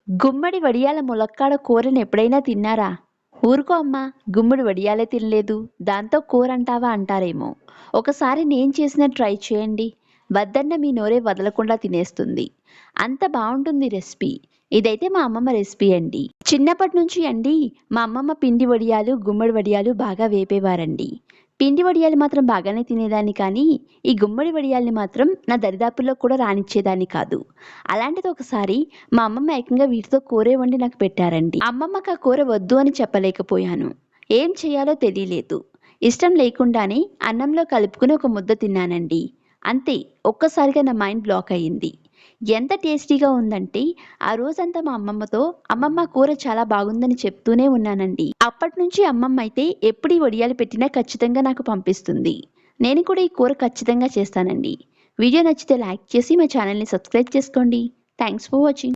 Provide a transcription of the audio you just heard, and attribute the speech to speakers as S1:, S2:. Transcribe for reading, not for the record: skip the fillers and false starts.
S1: గుమ్మడి వడియాల ములక్కాడ కూరని ఎప్పుడైనా తిన్నారా? ఊరుకో అమ్మా, గుమ్మడి వడియాలే తినలేదు, దాంతో కూర అంటావా అంటారేమో. ఒకసారి నేను చేసినట్టు ట్రై చేయండి. వద్దన్న మీ నోరే వదలకుండా తినేస్తుంది. అంత బావుంటుంది రెసిపీ. ఇదైతే మా అమ్మమ్మ రెసిపీ అండి. చిన్నప్పటి నుంచి అండి మా అమ్మమ్మ పిండి వడియాలు, గుమ్మడి వడియాలు బాగా వేపేవారండి. పిండి వడియాలు మాత్రం బాగానే తినేదాన్ని కానీ, ఈ గుమ్మడి వడియాల్ని మాత్రం నా దరిదాపుల్లో కూడా రానిచ్చేదాన్ని కాదు. అలాంటిది ఒకసారి మా అమ్మమ్మ ఏకంగా వీటితో కూరే వండి నాకు పెట్టారండి. అమ్మమ్మకి ఆ కూర వద్దు అని చెప్పలేకపోయాను. ఏం చేయాలో తెలియలేదు. ఇష్టం లేకుండానే అన్నంలో కలుపుకుని ఒక ముద్ద తిన్నానండి. అంతే, ఒక్కసారిగా నా మైండ్ బ్లాక్ అయ్యింది. ఎంత టేస్టీగా ఉందంటే ఆ రోజంతా మా అమ్మమ్మతో అమ్మమ్మ కూర చాలా బాగుందని చెప్తూనే ఉన్నానండి. అప్పటి నుంచి అమ్మమ్మ అయితే ఎప్పుడు ఈ వడియాలు పెట్టినా ఖచ్చితంగా నాకు పంపిస్తుంది. నేను కూడా ఈ కూర ఖచ్చితంగా చేస్తానండి. వీడియో నచ్చితే లైక్ చేసి మా ఛానల్ని సబ్స్క్రైబ్ చేసుకోండి. Thanks for watching.